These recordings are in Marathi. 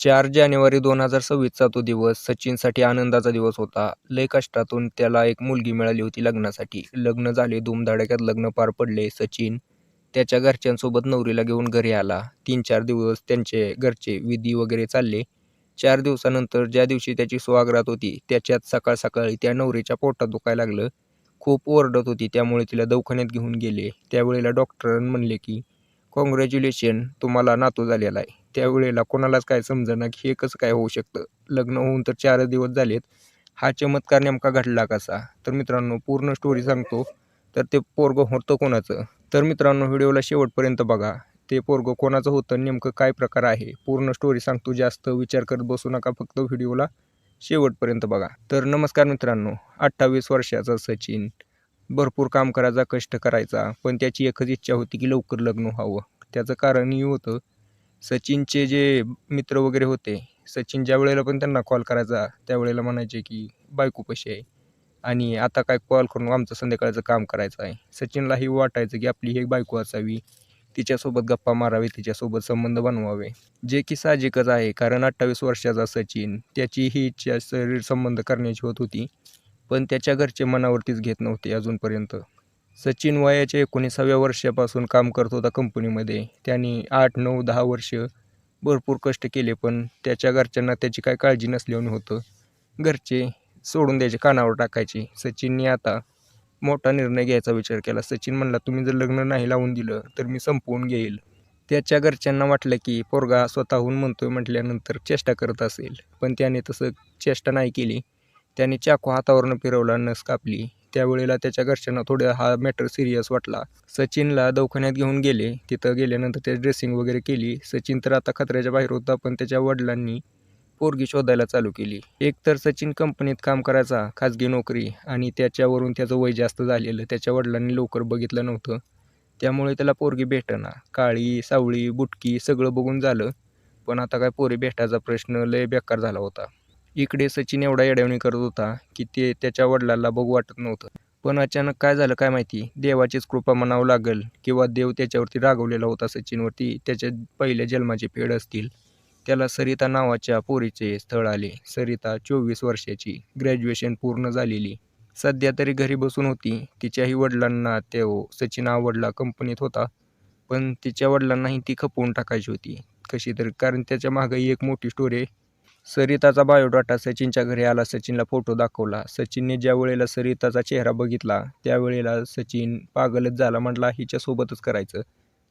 4 जानेवारी 2026चा तो दिवस सचिनसाठी आनंदाचा दिवस होता. लय कष्टातून त्याला एक मुलगी मिळाली होती लग्नासाठी. लग्न झाले, धूमधडाक्यात लग्न पार पडले. सचिन त्याच्या घरच्यांसोबत नवरीला घेऊन घरी आला. 3-4 दिवस त्यांचे घरचे विधी वगैरे चालले. 4 दिवसानंतर ज्या दिवशी त्याची सुवागरात होती, त्याच्यात सकाळी त्या नवरीच्या पोटात दुखायला लागलं. खूप ओरडत होती, त्यामुळे तिला दवाखान्यात घेऊन गेले. त्यावेळेला डॉक्टरांनी म्हणले की "काँग्रॅच्युलेशन, तुम्हाला नातू झालेला आहे." त्यावेळेला कोणालाच काय समजेना की हे कसं काय होऊ शकतं? लग्न होऊन तर 4च दिवस झालेत. हा चमत्कार नेमका घडला कसा? तर मित्रांनो, पूर्ण स्टोरी सांगतो. तर ते पोरगं होतं कोणाचं? तर मित्रांनो, व्हिडिओला शेवटपर्यंत बघा. ते पोरगं कोणाचं होतं, नेमकं काय प्रकार आहे? पूर्ण स्टोरी सांगतो. जास्त विचार करत बसू नका, फक्त व्हिडिओला शेवटपर्यंत बघा. तर नमस्कार मित्रांनो, 28 वर्षाचा सचिन भरपूर काम करायचा, कष्ट करायचा, पण त्याची एकच इच्छा होती की लवकर लग्न व्हावं. त्याचं कारणही होतं, सचिनचे जे मित्र वगैरे होते, सचिन ज्या वेळेला पण त्यांना कॉल करायचा, त्यावेळेला म्हणायचे की बायको कशी आहे आणि आता काय कॉल करून आमचं संध्याकाळचं काम करायचं आहे. सचिनलाही वाटायचं की आपली एक बायको असावी, तिच्यासोबत गप्पा मारावे, तिच्यासोबत संबंध बनवावे, जे की साहजिकच आहे. कारण 28 वर्षाचा सचिन, त्याची ही इच्छा शरीर संबंध करण्याची होत होती, पण त्याच्या घरचे मनावरतीच घेत नव्हते अजूनपर्यंत. सचिन वयाच्या 19व्या वर्षापासून काम करत होता कंपनीमध्ये. त्याने 8, 9, 10 वर्ष भरपूर कष्ट केले, पण त्याच्या घरच्यांना त्याची काही काळजी नसल्याने होतं. घरचे सोडून द्यायचे, कानावर टाकायचे. सचिनने आता मोठा निर्णय घ्यायचा विचार केला. सचिन म्हणला, "तुम्ही जर लग्न नाही लावून दिलं तर मी संपवून घेईल." त्याच्या घरच्यांना वाटलं की पोरगा स्वतःहून म्हणतोय म्हटल्यानंतर चेष्टा करत असेल, पण त्याने तसं चेष्टा नाही केली. त्याने चाकू हातावरनं फिरवला, नस कापली. त्यावेळेला त्याच्या घरच्यांना थोडा हा मॅटर सिरियस वाटला. सचिनला दवाखान्यात घेऊन गेले. तिथं गेल्यानंतर त्याची ड्रेसिंग वगैरे केली. सचिन तर आता खतऱ्याच्या बाहेर होता, पण त्याच्या वडिलांनी पोरगी शोधायला चालू केली. एक तर सचिन कंपनीत काम करायचा, खाजगी नोकरी, आणि त्याच्यावरून त्याचं वय जास्त झालेलं. त्याच्या वडिलांनी लवकर बघितलं नव्हतं, त्यामुळे त्याला पोरगी भेटेना. काळी, सावळी, बुटकी सगळं बघून झालं, पण आता काय पोरी भेटायचा प्रश्न लय बेकार झाला होता. इकडे सचिन एवढा येड्यावानी करत होता की ते त्याच्या वडिलांना बघू वाटत नव्हतं. पण अचानक काय झालं काय माहिती, देवाचीच कृपा म्हणावं लागेल किंवा देव त्याच्यावरती रागवलेला होता सचिनवरती. त्याच्या पहिल्या जन्माची फेड असतील. त्याला सरिता नावाच्या पोरीचे स्थळ आले. सरिता 24 वर्षाची, ग्रॅज्युएशन पूर्ण झालेली. सध्या तरी घरी बसून होती. तिच्याही वडिलांना तो सचिन आवडला, कंपनीत होता, पण तिच्या वडिलांनाही ती खपवून टाकायची होती कशी तरी, कारण त्याच्या मागेही एक मोठी स्टोरी आहे. सरिताचा बायोडाटा सचिनच्या घरी आला. सचिनला फोटो दाखवला. सचिनने ज्या वेळेला सरिताचा चेहरा बघितला, त्यावेळेला सचिन पागलच झाला. म्हटला हिच्यासोबतच करायचं.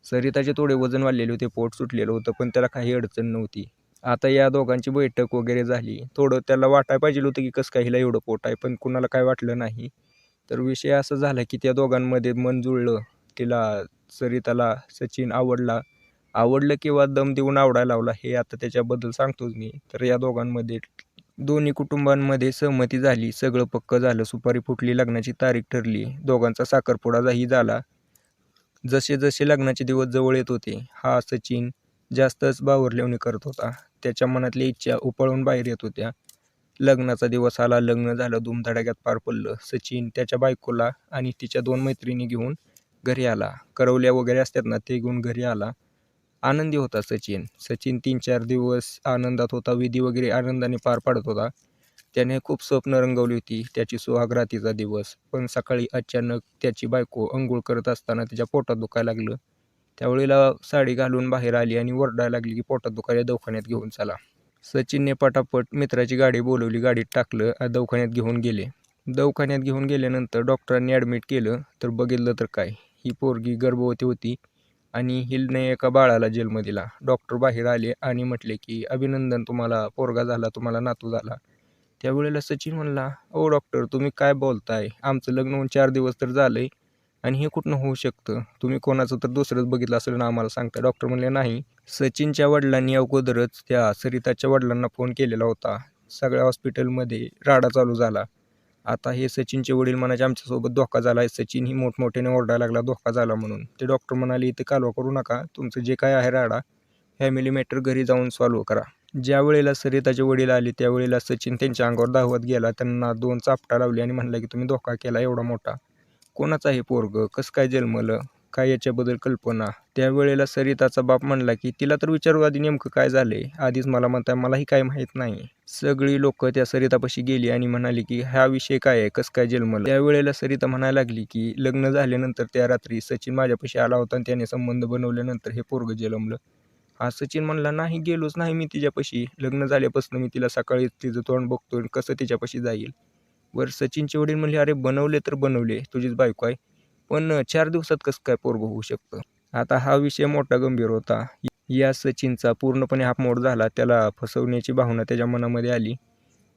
सरिताचे थोडे वजन वाढलेले होते, पोट सुटलेलं होतं, पण त्याला काही अडचण नव्हती. आता या दोघांची बैठक वगैरे झाली. थोडं त्याला वाटायला पाहिजे होतं की कसं काय हिला एवढं पोट आहे, पण कुणाला काय वाटलं नाही. तर विषय असा झाला की त्या दोघांमध्ये मन जुळलं. तिला, सरिताला सचिन आवडलं किंवा दम देऊन आवडायला लावला, हे आता त्याच्याबद्दल सांगतोच मी. तर या दोघांमध्ये दोन्ही कुटुंबांमध्ये सहमती झाली. सगळं पक्कं झालं. सुपारी फुटली, लग्नाची तारीख ठरली. दोघांचा साखरपुडाही झाला. जसे जसे लग्नाचे दिवस जवळ येत होते, हा सचिन जास्तच बावरल्यावानी करत होता. त्याच्या मनातल्या इच्छा उफाळून बाहेर येत होत्या. लग्नाचा दिवस आला, लग्न झालं, धूमधडाक्यात पार पडलं. सचिन त्याच्या बायकोला आणि तिच्या 2 मैत्रिणी घेऊन घरी आला. करवल्या वगैरे असतात ना, ते घेऊन घरी आला. आनंदी होता सचिन. 3-4 दिवस आनंदात होता. विधी वगैरे आनंदाने पार पाडत होता. त्याने खूप स्वप्न रंगवली होती, त्याची सुहागरातीचा दिवस. पण सकाळी अचानक त्याची बायको अंघोळ करत असताना तिच्या पोटात दुखायला लागलं. त्यावेळेला साडी घालून बाहेर आली आणि ओरडायला लागली की पोटात दुखायला, दवाखान्यात घेऊन चला. सचिनने पटापट मित्राची गाडी बोलवली, गाडीत टाकलं, दवाखान्यात घेऊन गेले. दवाखान्यात घेऊन गेल्यानंतर डॉक्टरांनी ॲडमिट केलं. तर बघितलं तर काय, ही पोरगी गर्भवती होती आणि हिने एका बाळाला जन्म दिला. डॉक्टर बाहेर आले आणि म्हटले की अभिनंदन, तुम्हाला पोरगा झाला, तुम्हाला नातू झाला. त्यावेळेला सचिन म्हणला, "ओ डॉक्टर, तुम्ही काय बोलताय? आमचं लग्न होऊन 4 दिवस तर झालंय आणि हे कुठनं होऊ शकतं? तुम्ही कोणाचं तर दुसरंच बघितलं असेल ना आम्हाला सांगता." डॉक्टर म्हणले, "नाही." सचिनच्या वडिलांनी अगोदरच त्या सरिताच्या वडिलांना फोन केलेला होता. सगळ्या हॉस्पिटलमध्ये राडा चालू झाला. आता हे सचिनचे वडील म्हणायचे, "आमच्यासोबत धोका झाला आहे." सचिन ही मोठमोठ्याने ओरडायला लागला, धोका झाला म्हणून. ते डॉक्टर म्हणाले, "इथे कालवा करू नका. तुमचं जे काय आहे राडा, फॅमिली मॅटर घरी जाऊन सॉल्व्ह करा." ज्या वेळेला सरिताचे वडील आले, त्यावेळेला सचिन त्यांच्या अंगावर धावत गेला. त्यांना 2 चापटा लावली आणि म्हणला की तुम्ही धोका केला एवढा मोठा. कोणाचं आहे पोरगं? कसं काय जन्मलं? काय याच्याबद्दल कल्पना? त्यावेळेला सरिताचा बाप म्हणला की तिला तर विचारू आधी नेमकं काय झालंय? आधीच मला म्हणताय मलाही काही माहीत नाही. सगळी लोकं त्या सरितापाशी गेली आणि म्हणाली की हा विषय काय आहे? कसं काय जन्मलं? त्यावेळेला सरिता म्हणायला लागली की लग्न झाल्यानंतर त्या रात्री सचिन माझ्यापाशी आला होता आणि त्याने संबंध बनवल्यानंतर हे पोरगं जन्मलं. हा सचिन म्हणला नाही गेलोच नाही मी तिच्यापाशी. लग्न झाल्यापासून मी तिला सकाळी तिचं तोंड बघतोय कसं तिच्यापाशी जाईल. वर सचिनचे वडील म्हणले अरे बनवले तर बनवले तुझीच बायको आहे. पण 4 दिवसात कसं काय पोरगं होऊ शकतं? आता हा विषय मोठा गंभीर होता. या सचिनचा पूर्णपणे हाफमोड झाला. त्याला फसवण्याची भावना त्याच्या मनामध्ये आली.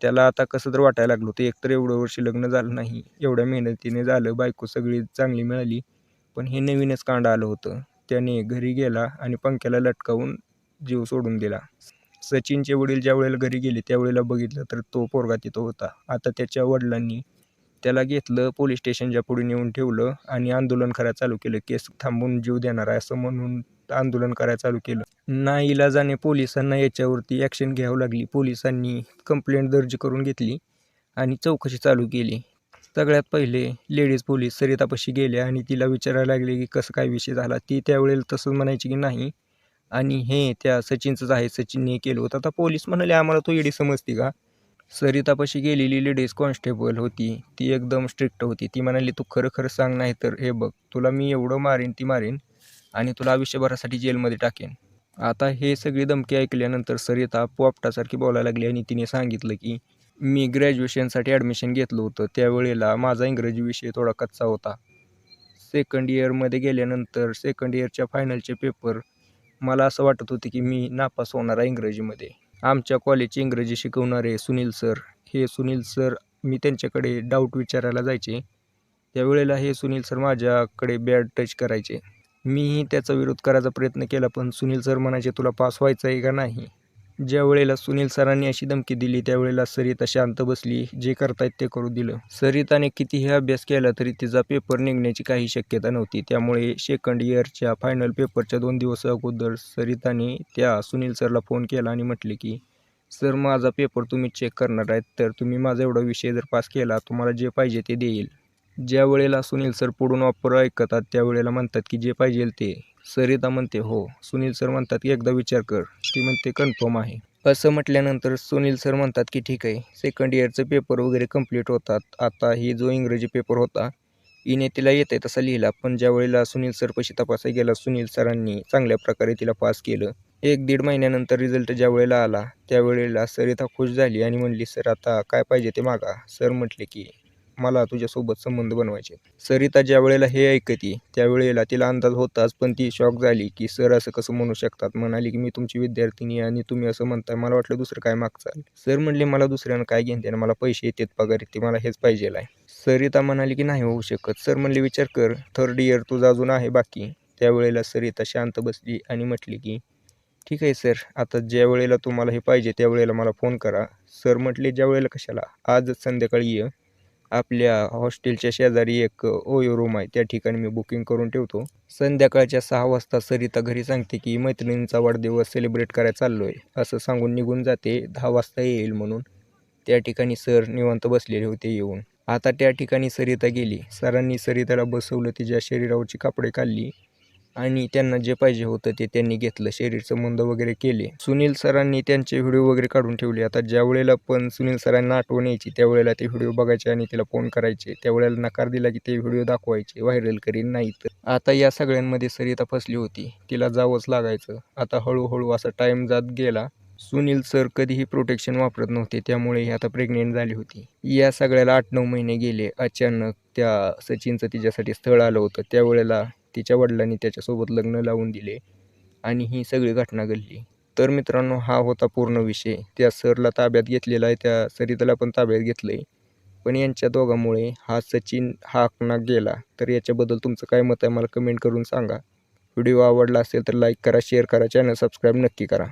त्याला आता कसं तर वाटायला लागलं होतं. एकतर एवढं वर्ष लग्न झालं नाही. एवढ्या मेहनतीने झालं. बायको सगळी चांगली मिळाली. पण हे नवीनच कांड आलं होतं. त्याने घरी गेला आणि पंख्याला लटकावून जीव सोडून दिला. सचिनचे वडील ज्यावेळेला घरी गेले त्यावेळेला बघितलं तर तो पोरगा तिथं होता. आता त्याच्या वडिलांनी त्याला घेतलं पोलीस स्टेशनच्या पुढे नेऊन ठेवलं आणि आंदोलन करायला चालू केलं. केस थांबवून जीव देणार आहे असं म्हणून आंदोलन करायला चालू केलं. नाईलाजाने पोलिसांना याच्यावरती ॲक्शन घ्यावी लागली. पोलिसांनी कंप्लेंट दर्ज करून घेतली आणि चौकशी चालू केली. सगळ्यात पहिले लेडीज पोलीस सरितापाशी गेले आणि तिला विचारायला लागले की कसं काय विषय झाला. ती त्यावेळेला तसंच म्हणायची की नाही आणि हे त्या सचिनचंच आहे, सचिनने केलं होतं. आता पोलीस म्हणाले आम्हाला तू येडी समजते का? सरितापाशी गेलेली लेडीज कॉन्स्टेबल होती ती एकदम स्ट्रिक्ट होती. ती म्हणाली तू खरं खरं सांग नाही तर हे बघ तुला मी एवढं मारीन ती मारीन आणि तुला आयुष्यभरासाठी जेलमध्ये टाकेन. आता हे सगळी धमकी ऐकल्यानंतर सरिता पोपटासारखी बोलायला लागली आणि तिने सांगितलं की मी ग्रॅज्युएशनसाठी ॲडमिशन घेतलं होतं. त्यावेळेला माझा इंग्रजी विषय थोडा कच्चा होता. सेकंड इयरमध्ये गेल्यानंतर सेकंड इयरच्या फायनलचे पेपर मला असं वाटत होते की मी नापास होणार आहे इंग्रजीमध्ये. आमच्या कॉलेजचे इंग्रजी शिकवणारे सुनील सर, हे सुनील सर मी त्यांच्याकडे डाऊट विचारायला जायचे. त्यावेळेला हे सुनील सर माझ्याकडे बॅड टच करायचे. मीही त्याचा विरोध करायचा प्रयत्न केला पण सुनील सर म्हणायचे तुला पास व्हायचं आहे का नाही? ज्यावेळेला सुनील सरांनी अशी धमकी दिली त्यावेळेला सरिता शांत बसली. जे करतायत ते करू दिलं. सरिताने कितीही अभ्यास केला तरी तिचा पेपर निघण्याची काही शक्यता नव्हती. त्यामुळे सेकंड इयरच्या फायनल पेपरच्या 2 दिवस अगोदर सरिताने त्या सुनील सरला फोन केला आणि म्हटले की सर माझा पेपर तुम्ही चेक करणार आहेत तर तुम्ही माझा एवढा विषय जर पास केला तुम्हाला जे पाहिजे ते देईल. ज्या वेळेला सुनील सर पुढून ऑफर ऐकतात त्यावेळेला म्हणतात की जे पाहिजे ते. सरिता म्हणते हो. सुनील सर म्हणतात की एकदा विचार कर. ती म्हणते कन्फर्म आहे. असं म्हटल्यानंतर सुनील सर म्हणतात की ठीक आहे. सेकंड इयरचे पेपर वगैरे कंप्लीट होतात. आता ही जो इंग्रजी पेपर होता हिने तिला येते तसा लिहिला. पण ज्या वेळेला सुनील सरपाशी तपासायला गेला सुनील सरांनी चांगल्या प्रकारे तिला पास केलं. 1-1.5 महिन्यानंतर रिझल्ट ज्या वेळेला आला त्यावेळेला सरिता खुश झाली आणि म्हणली सर आता काय पाहिजे ते मागा. सर म्हटले की मला तुझ्यासोबत संबंध बनवायचे. सरिता ज्या वेळेला हे ऐकते त्यावेळेला तिला अंदाज होताच पण ती शॉक झाली की सर असं कसं म्हणू शकतात. म्हणाली की मी तुमची विद्यार्थिनी आणि तुम्ही असं म्हणताय मला वाटलं दुसरं काय मागचाल. सर म्हणले मला दुसऱ्यानं काय घेणं देणं मला पैसे येतात पगार येते मला हेच पाहिजे आहे. सरिता म्हणाली की नाही होऊ शकत. सर म्हणले विचार कर थर्ड इयर तुझं अजून आहे बाकी. त्यावेळेला सरिता शांत बसली आणि म्हटली की ठीक आहे सर आता ज्या वेळेला तुम्हाला हे पाहिजे त्यावेळेला मला फोन करा. सर म्हटले ज्या वेळेला कशाला आजच संध्याकाळी ये. आपल्या हॉस्टेलच्या शेजारी एक ओयो रूम आहे त्या ठिकाणी मी बुकिंग करून ठेवतो. संध्याकाळच्या 6 वाजता सरिता घरी सांगते की मैत्रिणींचा वाढदिवस सेलिब्रेट करायला चाललो आहे असं सांगून निघून जाते. 10 वाजता येईल म्हणून. त्या ठिकाणी सर निवांत बसलेले होते येऊन. आता त्या ठिकाणी सरिता गेली. सरांनी सरिताला बसवलं. तिच्या शरीरावरची कापडे काढली आणि त्यांना जे पाहिजे होतं ते त्यांनी घेतलं. शरीर संबंध वगैरे केले. सुनील सरांनी त्यांचे व्हिडिओ वगैरे काढून ठेवले. आता ज्या वेळेला पण सुनील सरांना आठवण यायची त्यावेळेला ते व्हिडिओ बघायचे आणि तिला फोन करायचे. त्यावेळेला नकार दिला की ते व्हिडिओ दाखवायचे व्हायरल करीन नाही तर. आता या सगळ्यांमध्ये सरिता फसली होती. तिला जावंच लागायचं. आता हळूहळू असा टाईम जात गेला. सुनील सर कधीही प्रोटेक्शन वापरत नव्हते त्यामुळे ही आता प्रेग्नेंट झाली होती. या सगळ्याला 8-9 महिने गेले. अचानक त्या सचिनचं तिच्यासाठी स्थळ आलं होतं. त्यावेळेला तिच्या वडिलांनी त्याच्यासोबत लग्न लावून दिले आणि ही सगळी घटना घडली. तर मित्रांनो हा होता पूर्ण विषय. त्या सरला ताब्यात घेतलेला आहे. त्या सरिताला पण ताब्यात घेतलं आहे. पण यांच्या दोघांमुळे हा सचिन हाकनाक गेला. तर याच्याबद्दल तुमचं काय मत आहे मला कमेंट करून सांगा. व्हिडिओ आवडला असेल तर लाईक करा, शेअर करा, चॅनल सबस्क्राईब नक्की करा.